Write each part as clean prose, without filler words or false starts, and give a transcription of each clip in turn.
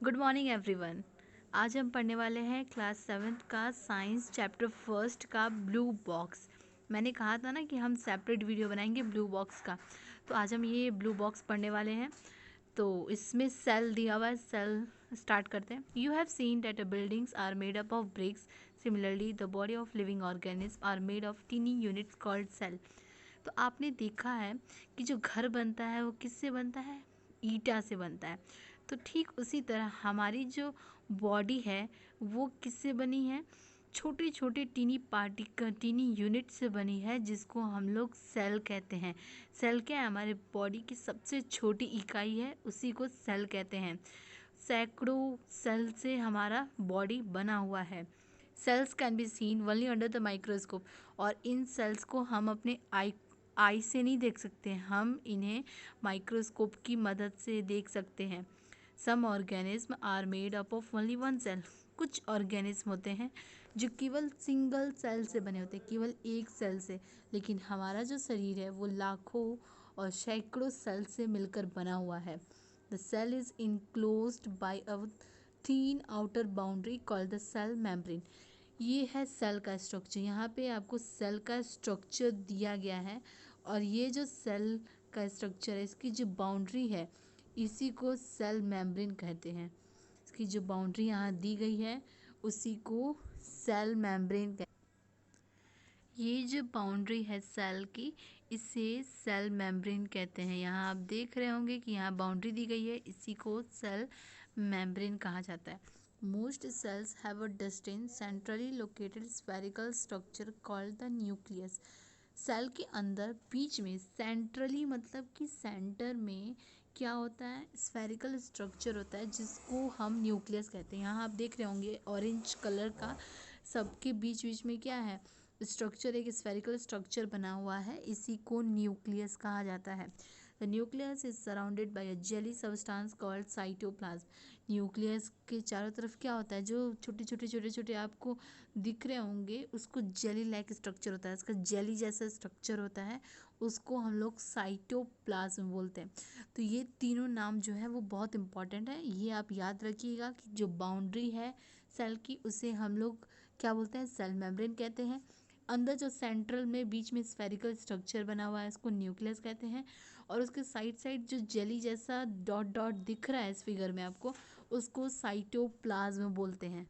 Good morning everyone. आज हम पढ़ने वाले हैं क्लास 7th का साइंस चैप्टर फर्स्ट का ब्लू बॉक्स। मैंने कहा था ना कि हम सेपरेट वीडियो बनाएंगे ब्लू बॉक्स का, तो आज हम ये ब्लू बॉक्स पढ़ने वाले हैं। तो इसमें सेल दिया हुआ है, सेल स्टार्ट करते हैं। You have seen that buildings are made up of bricks, similarly the body of living organism are made of tiny units called cell. तो आपने देखा है कि जो घर बनता है वो किससे बनता है? ईटा से बनता है। तो ठीक उसी तरह हमारी जो बॉडी है वो किससे बनी है? छोटे छोटे टीनी यूनिट से बनी है, जिसको हम लोग सेल कहते हैं। सेल क्या है? हमारे बॉडी की सबसे छोटी इकाई है, उसी को सेल कहते हैं। सैकड़ों सेल से हमारा बॉडी बना हुआ है। Cells can be seen only under the microscope. और इन सेल्स को हम अपने आई से नहीं देख सकते, हम इन्हें माइक्रोस्कोप की मदद से देख सकते हैं। Some organism are made up of only one cell. कुछ ऑर्गेनिज्म होते हैं जो केवल सिंगल सेल से बने होते हैं, केवल एक सेल से। लेकिन हमारा जो शरीर है वो लाखों और सैकड़ों सेल से मिलकर बना हुआ है। The cell is enclosed by a thin outer boundary called the cell membrane. ये है सेल का स्ट्रक्चर। यहाँ पे आपको सेल का स्ट्रक्चर दिया गया है, और ये जो सेल का स्ट्रक्चर है, इसकी जो बाउंड्री है, इसी को सेल मेम्ब्रेन कहते हैं। इसकी जो बाउंड्री यहाँ दी गई है उसी को सेल मेम्ब्रेन कहते हैं। ये जो बाउंड्री है सेल की, इसे सेल मेम्ब्रेन कहते हैं। यहाँ आप देख रहे होंगे कि यहाँ बाउंड्री दी गई है, इसी को सेल मेम्ब्रेन कहा जाता है। Most cells have a distinct centrally located spherical structure called the nucleus. Cell के अंदर बीच में सेंट्रली मतलब कि सेंटर में क्या होता है? स्फेरिकल स्ट्रक्चर होता है, जिसको हम न्यूक्लियस कहते हैं। यहाँ आप देख रहे होंगे ऑरेंज कलर का, सबके बीच बीच में क्या है? स्ट्रक्चर, एक स्फेरिकल स्ट्रक्चर बना हुआ है, इसी को न्यूक्लियस कहा जाता है। The nucleus is surrounded by a jelly substance called cytoplasm. Nucleus के चारों तरफ क्या होता है? जो छोटे छोटे आपको दिख रहे होंगे, उसको जेली लाइक स्ट्रक्चर होता है, इसका जेली जैसा स्ट्रक्चर होता है, उसको हम लोग साइटोप्लाज्म बोलते हैं। तो ये तीनों नाम जो है वो बहुत इंपॉर्टेंट है, ये आप याद रखिएगा कि जो बाउंड्री है सेल की, उसे हम लोग क्या बोलते हैं? सेल मेम्ब्रेन कहते हैं। अंदर जो सेंट्रल में बीच में स्फेरिकल स्ट्रक्चर बना हुआ है, इसको न्यूक्लियस कहते हैं। और उसके साइड साइड जो जेली जैसा डॉट डॉट दिख रहा है इस फिगर में आपको, उसको साइटोप्लाज्म बोलते हैं।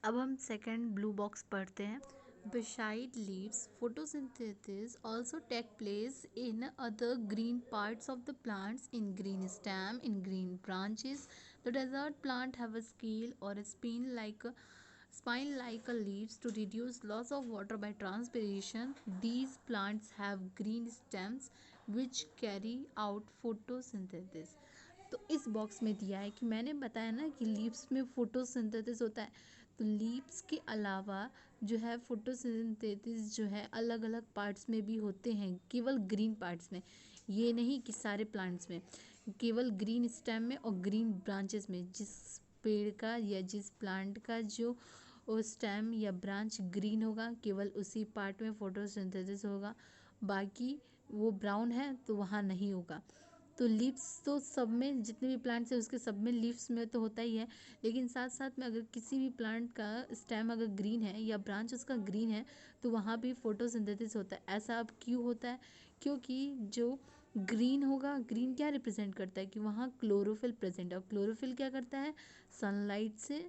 अब हम सेकंड ब्लू बॉक्स पढ़ते हैं। Beside leaves, photosynthesis also take place in other green parts of the plants, in green stem, in green branches. The desert plant have a scale or a spine like a leaves to reduce loss of water by transpiration. These plants have green stems which carry out photosynthesis. तो इस box में दिया है कि मैंने बताया ना कि लीव्स में फोटोसिंथेसिस होता है। तो लीव्स के अलावा जो है फोटोसिंथेसिस जो है अलग अलग पार्ट्स में भी होते हैं, केवल ग्रीन पार्ट्स में, ये नहीं कि सारे प्लांट्स में। केवल ग्रीन स्टेम में और ग्रीन ब्रांचेस में, जिस पेड़ का या जिस प्लांट का जो स्टेम या ब्रांच ग्रीन होगा, केवल उसी पार्ट में फोटोसिंथेसिस होगा। बाकी वो ब्राउन है तो वहाँ नहीं होगा। तो लीव्स तो सब में, जितने भी प्लांट्स है उसके सब में लीव्स में तो होता ही है, लेकिन साथ साथ में अगर किसी भी प्लांट का स्टेम अगर ग्रीन है या ब्रांच उसका ग्रीन है, तो वहाँ भी फोटोसिंथेसिस होता है। ऐसा अब क्यों होता है? क्योंकि जो ग्रीन होगा, ग्रीन क्या रिप्रेजेंट करता है कि वहाँ क्लोरोफिल प्रेजेंट है, और क्लोरोफिल क्या करता है? सनलाइट से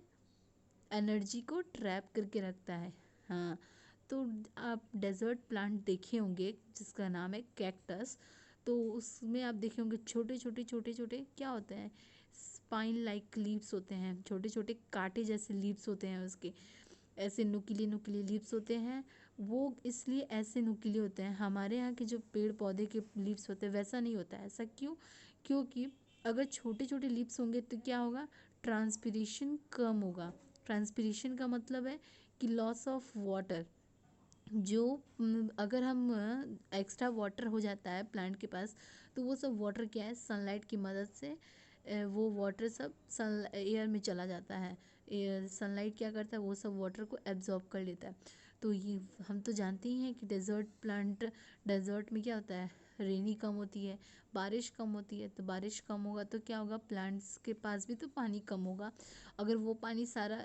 एनर्जी को ट्रैप करके रखता है। हाँ, तो आप डेजर्ट प्लांट देखे होंगे जिसका नाम है कैक्टस। तो उसमें आप देखे होंगे छोटे छोटे क्या होते हैं? स्पाइन लाइक लीव्स होते हैं, छोटे छोटे कांटे जैसे लीव्स होते हैं उसके, ऐसे नुकीले नुकीले लीव्स होते हैं। वो इसलिए ऐसे नुकीले होते हैं। हमारे यहाँ के जो पेड़ पौधे के लीव्स होते हैं वैसा नहीं होता है। ऐसा क्यों? क्योंकि अगर छोटे छोटे लीव्स होंगे तो क्या होगा? ट्रांसपिरेशन कम होगा। ट्रांसपिरेशन का मतलब है कि लॉस ऑफ वाटर। जो अगर हम एक्स्ट्रा वाटर हो जाता है प्लांट के पास, तो वो सब वाटर क्या है? सनलाइट की मदद से वो वाटर सब सन एयर में चला जाता है। एयर सनलाइट क्या करता है? वो सब वाटर को एब्जॉर्ब कर लेता है। तो ये हम तो जानते ही हैं कि डेजर्ट प्लांट, डेजर्ट में क्या होता है? रेनी कम होती है, बारिश कम होती है, तो बारिश कम होगा तो क्या होगा, प्लांट्स के पास भी तो पानी कम होगा। अगर वो पानी सारा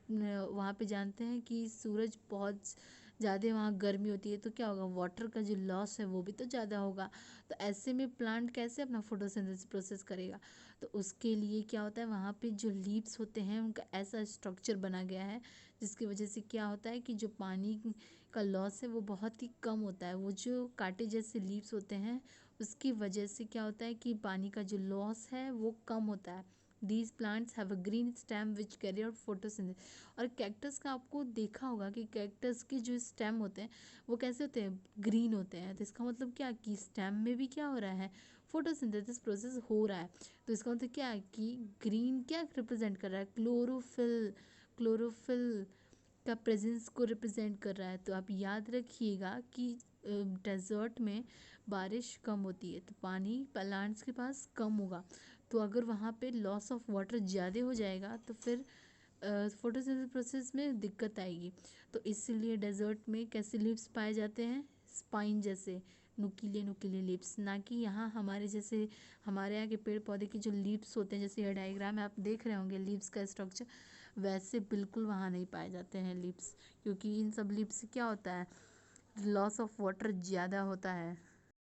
वहाँ पे जानते हैं कि सूरज बहुत ज़्यादा वहाँ गर्मी होती है, तो क्या होगा, वाटर का जो लॉस है वो भी तो ज़्यादा होगा। तो ऐसे में प्लांट कैसे अपना फोटोसिंथेसिस प्रोसेस करेगा। तो उसके लिए क्या होता है, वहाँ पे जो लीव्स होते हैं उनका ऐसा स्ट्रक्चर बना गया है जिसकी वजह से क्या होता है कि जो पानी का लॉस है वो बहुत ही कम होता है। वो जो कांटे जैसे लीव्स होते हैं उसकी वजह से क्या होता है कि पानी का जो लॉस है वो कम होता है। These plants have a green stem which carry out photosynthesis. और कैक्टस का आपको देखा होगा कि कैक्टस के जो स्टेम होते हैं वो कैसे होते हैं, ग्रीन होते हैं। तो इसका मतलब क्या कि स्टेम में भी क्या हो रहा है, फोटोसिंथेसिस प्रोसेस हो रहा है। तो इसका मतलब क्या है कि ग्रीन क्या रिप्रेजेंट कर रहा है, क्लोरोफिल। क्लोरोफिल का प्रेजेंस को रिप्रेजेंट कर रहा है। तो आप याद रखिएगा कि डेजर्ट में बारिश कम होती है तो पानी प्लांट्स के पास कम होगा। तो अगर वहाँ पे लॉस ऑफ वाटर ज़्यादा हो जाएगा तो फिर फोटोसिंथेसिस प्रोसेस में दिक्कत आएगी। तो इसीलिए डेजर्ट में कैसे लीव्स पाए जाते हैं, स्पाइन जैसे नुकीले नुकीले लीव्स, ना कि यहाँ हमारे जैसे हमारे यहाँ के पेड़ पौधे की जो लीव्स होते हैं, जैसे यह डायग्राम है आप देख रहे होंगे लीव्स का स्ट्रक्चर, वैसे बिल्कुल वहाँ नहीं पाए जाते हैं लीव्स। क्योंकि इन सब लीव्स से क्या होता है, लॉस ऑफ वाटर ज़्यादा होता है।